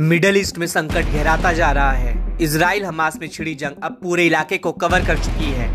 Middle east में संकट गहराता जा रहा है। इजराइल हमास में छिड़ी जंग अब पूरे इलाके को कवर कर चुकी है।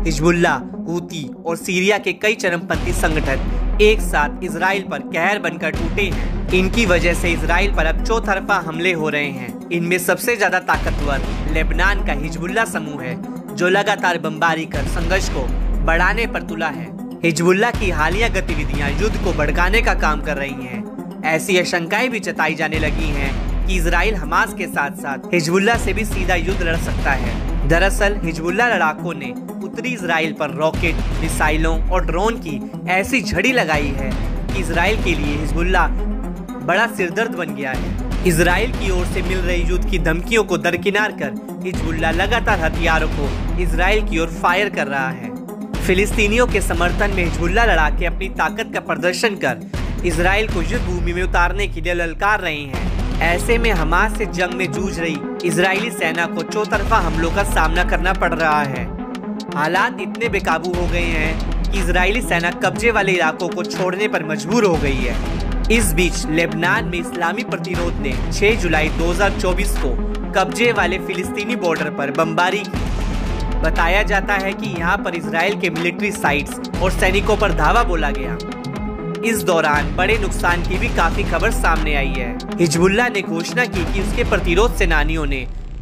हिजबुल्लाह, हूती और सीरिया के कई चरमपंथी संगठन एक साथ इजराइल पर कहर बनकर टूटे हैं। इनकी वजह से इजराइल पर अब चौतरफा हमले हो रहे हैं। इनमें सबसे ज्यादा ताकतवर लेबनान का हिजबुल्लाह समूह है, जो लगातार बमबारी कर संघर्ष को बढ़ाने पर तुला है। हिजबुल्लाह की हालिया गतिविधियां युद्ध को भड़काने का काम कर रही हैं। ऐसी आशंकाएं भी जताई जाने लगी हैं कि इजराइल हमास के साथ साथ हिजबुल्लाह से भी सीधा युद्ध लड़ सकता है। दरअसल हिजबुल्लाह लड़ाकों ने उत्तरी इजराइल पर रॉकेट, मिसाइलों और ड्रोन की ऐसी झड़ी लगाई है कि इजराइल के लिए हिजबुल्लाह बड़ा सिरदर्द बन गया है। इजराइल की ओर से मिल रही युद्ध की धमकियों को दरकिनार कर हिजबुल्लाह लगातार हथियारों को इजराइल की ओर फायर कर रहा है। फिलिस्तीनियों के समर्थन में हिजबुल्लाह लड़ाके अपनी ताकत का प्रदर्शन कर इजराइल को युद्ध भूमि में उतारने के लिए ललकार रहे हैं। ऐसे में हमास से जंग में जूझ रही इजरायली सेना को चौतरफा हमलों का सामना करना पड़ रहा है। हालात इतने बेकाबू हो गए हैं कि इजरायली सेना कब्जे वाले इलाकों को छोड़ने पर मजबूर हो गई है। इस बीच लेबनान में इस्लामी प्रतिरोध ने 6 जुलाई 2024 को कब्जे वाले फिलिस्तीनी बॉर्डर पर बमबारी की। बताया जाता है कि यहाँ पर इजराइल के मिलिट्री साइट्स और सैनिकों पर धावा बोला गया। इस दौरान बड़े नुकसान की भी काफी खबर सामने आई है। हिजबुल्लाह ने घोषणा की कि उसके प्रतिरोध सेनानियों ने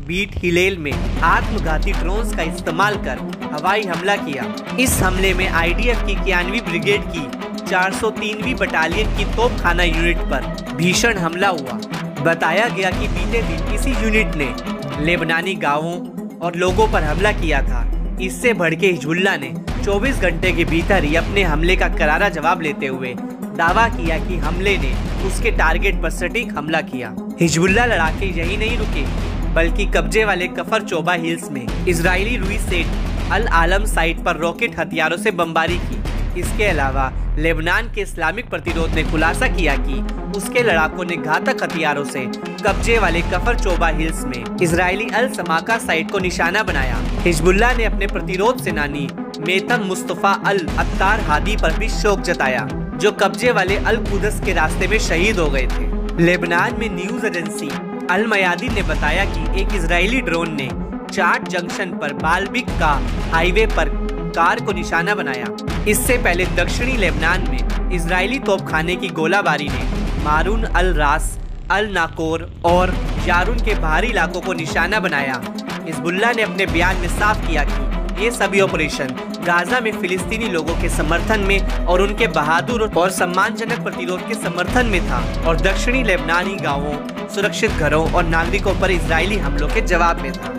बीट हिलेल में आत्मघाती ड्रोन्स का इस्तेमाल कर हवाई हमला किया। इस हमले में आईडीएफ की 91वीं ब्रिगेड की 403वीं बटालियन की तोपखाना यूनिट पर भीषण हमला हुआ। बताया गया कि बीते दिन इसी यूनिट ने लेबनानी गांवों और लोगों पर हमला किया था। इससे भड़के हिजबुल्लाह ने 24 घंटे के भीतर ही अपने हमले का करारा जवाब लेते हुए दावा किया कि हमले ने उसके टारगेट पर सटीक हमला किया। हिजबुल्लाह लड़ाके यही नहीं रुके, बल्कि कब्जे वाले कफर चोबा हिल्स में इजरायली रुईसेट अल आलम साइट पर रॉकेट हथियारों से बमबारी की। इसके अलावा लेबनान के इस्लामिक प्रतिरोध ने खुलासा किया कि उसके लड़ाकों ने घातक हथियारों से कब्जे वाले कफर चोबा हिल्स में इजरायली अल समाका साइट को निशाना बनाया। हिजबुल्लाह ने अपने प्रतिरोध सेनानी मेतम मुस्तफा अल अत्तार हादी पर भी शोक जताया, जो कब्जे वाले अल कुदस के रास्ते में शहीद हो गए थे। लेबनान में न्यूज एजेंसी अल मयादीन ने बताया कि एक इजरायली ड्रोन ने चाट जंक्शन पर बालबिक का हाईवे पर कार को निशाना बनाया। इससे पहले दक्षिणी लेबनान में इजरायली तोपखाने की गोलाबारी ने मारून अल रास, अल नाकोर और यारून के बाहरी इलाकों को निशाना बनाया। हिजबुल्लाह ने अपने बयान में साफ किया कि ये सभी ऑपरेशन गाजा में फिलिस्तीनी लोगों के समर्थन में और उनके बहादुर और सम्मानजनक प्रतिरोध के समर्थन में था और दक्षिणी लेबनानी गांवों, सुरक्षित घरों और नागरिकों पर इजरायली हमलों के जवाब में था।